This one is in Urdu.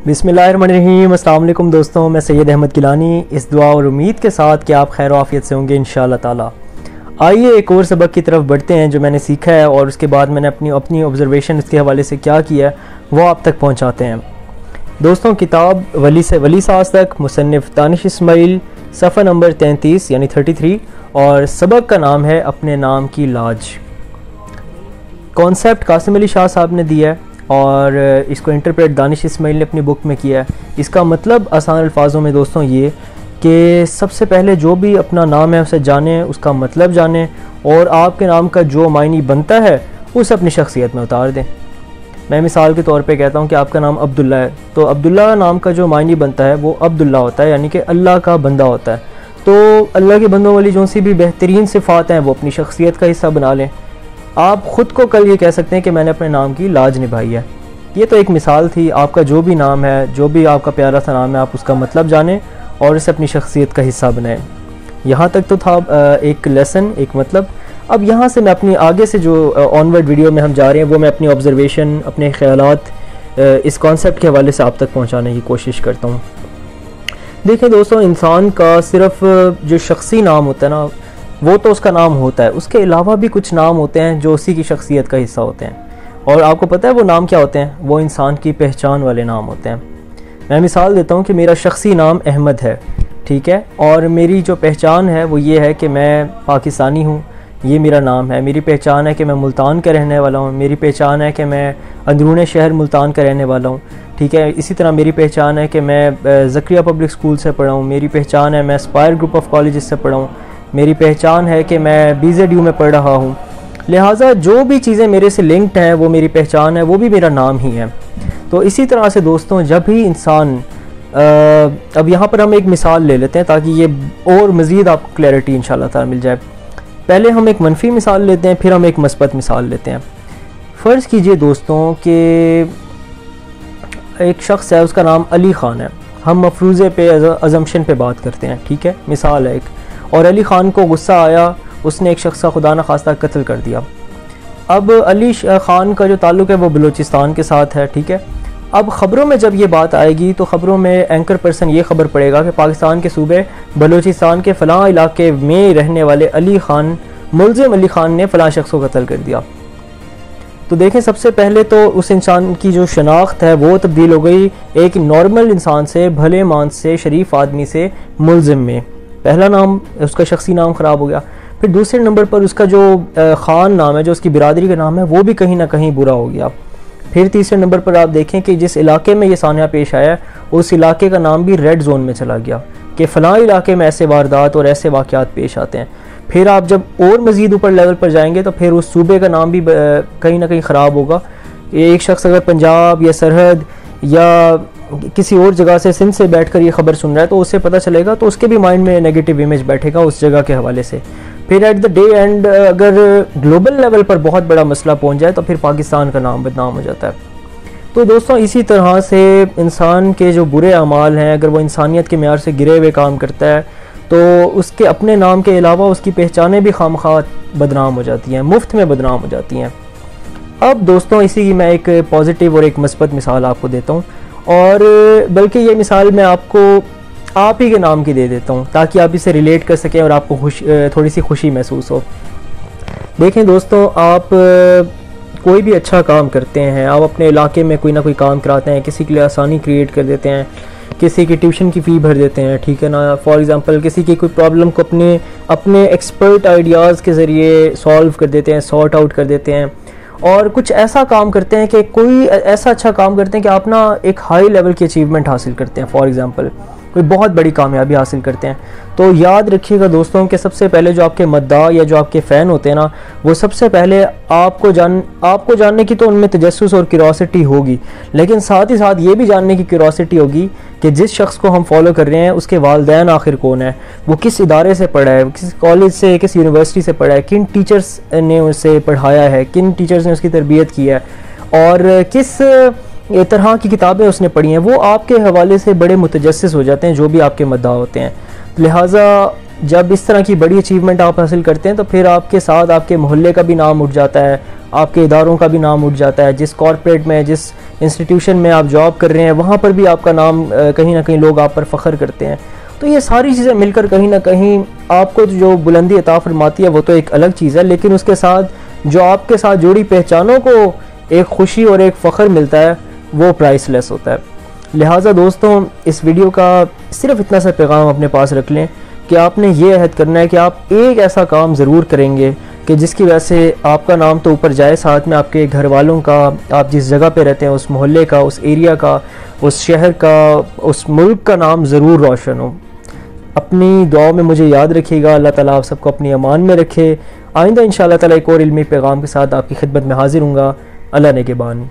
بسم اللہ الرحمن الرحیم۔ السلام علیکم دوستوں، میں سید احمد گیلانی اس دعا اور امید کے ساتھ کہ آپ خیر و عافیت سے ہوں گے انشاءاللہ تعالی۔ آئیے ایک اور سبق کی طرف بڑھتے ہیں جو میں نے سیکھا ہے اور اس کے بعد میں نے اپنی آبزرویشن اس کے حوالے سے کیا کیا ہے وہ آپ تک پہنچاتے ہیں۔ دوستوں، کتاب ولی سے ولی ساز تک، مصنف دانش اسماعیل، صفحہ نمبر 33 یعنی 33، اور سبق کا نام ہے اپنے نام کی لاج۔ کانسیپٹ قاسم علی شاہ صاحب نے دیا ہے اور اس کو انٹرپریٹ دانش اسماعیل نے اپنی بک میں کیا ہے۔ اس کا مطلب آسان الفاظوں میں دوستوں یہ کہ سب سے پہلے جو بھی اپنا نام ہے اسے جانیں، اس کا مطلب جانیں، اور آپ کے نام کا جو معنی بنتا ہے اسے اپنی شخصیت میں اتار دیں۔ میں مثال کے طور پہ کہتا ہوں کہ آپ کا نام عبداللہ ہے، تو عبداللہ نام کا جو معنی بنتا ہے وہ عبداللہ ہوتا ہے، یعنی کہ اللہ کا بندہ ہوتا ہے۔ تو اللہ کے بندوں والی جو سی بھی بہترین صفات ہیں وہ اپنی شخصیت کا حصہ بنا لیں۔ آپ خود کو کل یہ کہہ سکتے ہیں کہ میں نے اپنے نام کی لاج نبھائی ہے۔ یہ تو ایک مثال تھی۔ آپ کا جو بھی نام ہے، جو بھی آپ کا پیارا سا نام ہے، آپ اس کا مطلب جانیں اور اسے اپنی شخصیت کا حصہ بنائیں۔ یہاں تک تو تھا ایک لیسن، ایک مطلب۔ اب یہاں سے میں اپنی آگے سے جو آنورڈ ویڈیو میں ہم جا رہے ہیں وہ میں اپنی آبزرویشن، اپنے خیالات اس کانسیپٹ کے حوالے سے آپ تک پہنچانے کی کوشش کرتا ہوں۔ دیکھیں دوستوں، انسان کا صرف جو شخصی نام ہوتا ہے نا وہ تو اس کا نام ہوتا ہے، اس کے علاوہ بھی کچھ نام ہوتے ہیں جو اسی کی شخصیت کا حصہ ہوتے ہیں، اور آپ کو پتہ ہے وہ نام کیا ہوتے ہیں؟ وہ انسان کی پہچان والے نام ہوتے ہیں۔ میں مثال دیتا ہوں کہ میرا شخصی نام احمد ہے، ٹھیک ہے، اور میری جو پہچان ہے وہ یہ ہے کہ میں پاکستانی ہوں، یہ میرا نام ہے۔ میری پہچان ہے کہ میں ملتان کا رہنے والا ہوں، میری پہچان ہے کہ میں اندرون شہر ملتان کا رہنے والا ہوں، ٹھیک ہے۔ اسی طرح میری پہچان ہے کہ میں زکریا پبلک اسکول سے پڑھا ہوں، میری پہچان ہے میں اسپائر گروپ آف کالجز سے پڑھا ہوں، میری پہچان ہے کہ میں BZU میں پڑھ رہا ہوں۔ لہٰذا جو بھی چیزیں میرے سے لنکڈ ہیں وہ میری پہچان ہے، وہ بھی میرا نام ہی ہے۔ تو اسی طرح سے دوستوں، جب بھی انسان اب یہاں پر ہم ایک مثال لے لیتے ہیں تاکہ یہ اور مزید آپ کو کلیئرٹی انشاءاللہ تعالی مل جائے۔ پہلے ہم ایک منفی مثال لیتے ہیں، پھر ہم ایک مثبت مثال لیتے ہیں۔ فرض کیجئے دوستوں کہ ایک شخص ہے، اس کا نام علی خان ہے۔ ہم مفروضے پہ ازمپشن پہ بات کرتے ہیں، ٹھیک ہے، مثال ہے ایک، اور علی خان کو غصہ آیا، اس نے ایک شخص کا خدا نخواستہ قتل کر دیا۔ اب علی خان کا جو تعلق ہے وہ بلوچستان کے ساتھ ہے، ٹھیک ہے۔ اب خبروں میں جب یہ بات آئے گی تو خبروں میں اینکر پرسن یہ خبر پڑے گا کہ پاکستان کے صوبے بلوچستان کے فلاں علاقے میں رہنے والے علی خان، ملزم علی خان نے فلاں شخص کو قتل کر دیا۔ تو دیکھیں، سب سے پہلے تو اس انسان کی جو شناخت ہے وہ تبدیل ہو گئی ایک نارمل انسان سے، بھلے مانس سے، شریف آدمی سے ملزم میں۔ پہلا نام، اس کا شخصی نام خراب ہو گیا۔ پھر دوسرے نمبر پر اس کا جو خان نام ہے، جو اس کی برادری کا نام ہے، وہ بھی کہیں نہ کہیں برا ہو گیا۔ پھر تیسرے نمبر پر آپ دیکھیں کہ جس علاقے میں یہ سانحہ پیش آیا ہے اس علاقے کا نام بھی ریڈ زون میں چلا گیا کہ فلاں علاقے میں ایسے واردات اور ایسے واقعات پیش آتے ہیں۔ پھر آپ جب اور مزید اوپر لیول پر جائیں گے تو پھر اس صوبے کا نام بھی کہیں نہ کہیں خراب ہوگا۔ ایک شخص اگر پنجاب یا سرحد یا کسی اور جگہ سے، سندھ سے بیٹھ کر یہ خبر سن رہا ہے تو اسے پتہ چلے گا تو اس کے بھی مائنڈ میں نیگیٹو امیج بیٹھے گا اس جگہ کے حوالے سے۔ پھر ایٹ دا ڈے اینڈ اگر گلوبل لیول پر بہت بڑا مسئلہ پہنچ جائے تو پھر پاکستان کا نام بدنام ہو جاتا ہے۔ تو دوستوں، اسی طرح سے انسان کے جو برے اعمال ہیں، اگر وہ انسانیت کے معیار سے گرے ہوئے کام کرتا ہے تو اس کے اپنے نام کے علاوہ اس کی پہچانیں بھی خامخواہ بدنام ہو جاتی ہیں، مفت میں بدنام ہو جاتی ہیں۔ اب دوستوں، اسی کی میں ایک پازیٹیو اور ایک مثبت مثال آپ کو دیتا ہوں، اور بلکہ یہ مثال میں آپ ہی کے نام کی دے دیتا ہوں تاکہ آپ اسے ریلیٹ کر سکیں اور آپ کو تھوڑی سی خوشی محسوس ہو۔ دیکھیں دوستوں، آپ کوئی بھی اچھا کام کرتے ہیں، آپ اپنے علاقے میں کوئی نہ کوئی کام کراتے ہیں، کسی کے لیے آسانی کریٹ کر دیتے ہیں، کسی کی ٹیوشن کی فی بھر دیتے ہیں، ٹھیک ہے نا، فار ایگزامپل کسی کی کوئی پرابلم کو اپنے ایکسپرٹ آئیڈیاز کے ذریعے سالو کر دیتے ہیں، سارٹ آؤٹ کر دیتے ہیں، اور کچھ ایسا کام کرتے ہیں کہ کوئی ایسا اچھا کام کرتے ہیں کہ آپ نا ایک ہائی لیول کی اچیومنٹ حاصل کرتے ہیں، فار ایگزامپل کوئی بہت بڑی کامیابی حاصل کرتے ہیں۔ تو یاد رکھیے گا دوستوں کہ سب سے پہلے جو آپ کے مداح یا جو آپ کے فین ہوتے ہیں نا، وہ سب سے پہلے آپ کو جاننے کی تو ان میں تجسس اور کیوریوسٹی ہوگی، لیکن ساتھ ہی ساتھ یہ بھی جاننے کی کیوریوسٹی ہوگی کہ جس شخص کو ہم فالو کر رہے ہیں اس کے والدین آخر کون ہیں، وہ کس ادارے سے پڑھا ہے، کس کالج سے، کس یونیورسٹی سے پڑھا ہے، کن ٹیچرز نے اسے پڑھایا ہے، کن ٹیچرز نے اس کی تربیت کی ہے، اور کس طرح کی کتابیں اس نے پڑھی ہیں۔ وہ آپ کے حوالے سے بڑے متجسس ہو جاتے ہیں جو بھی آپ کے مداح ہوتے ہیں۔ لہٰذا جب اس طرح کی بڑی اچیومنٹ آپ حاصل کرتے ہیں تو پھر آپ کے ساتھ آپ کے محلے کا بھی نام اٹھ جاتا ہے، آپ کے اداروں کا بھی نام اٹھ جاتا ہے، جس کارپوریٹ میں جس انسٹیٹیوشن میں آپ جاب کر رہے ہیں وہاں پر بھی آپ کا نام کہیں نہ کہیں لوگ آپ پر فخر کرتے ہیں. تو یہ ساری چیزیں مل کر کہیں نہ کہیں آپ کو جو بلندی عطا فرماتی ہے وہ تو ایک الگ چیز ہے، لیکن اس کے ساتھ جو آپ کے ساتھ جڑی پہچانوں کو ایک خوشی اور ایک فخر ملتا ہے وہ پرائس لیس ہوتا ہے. لہٰذا دوستوں اس ویڈیو کا صرف اتنا سا پیغام اپنے پاس رکھ لیں کہ آپ نے یہ عہد کرنا ہے کہ آپ ایک ایسا کام ضرور کریں گے کہ جس کی وجہ سے آپ کا نام تو اوپر جائے، ساتھ میں آپ کے گھر والوں کا، آپ جس جگہ پہ رہتے ہیں اس محلے کا، اس ایریا کا، اس شہر کا، اس ملک کا نام ضرور روشن ہو. اپنی دعاؤں میں مجھے یاد رکھیے گا. اللہ تعالیٰ آپ سب کو اپنی امان میں رکھے. آئندہ انشاءاللہ تعالیٰ ایک اور علمی پیغام کے ساتھ آپ کی خدمت میں حاضر ہوں گا. اللہ نگہبان.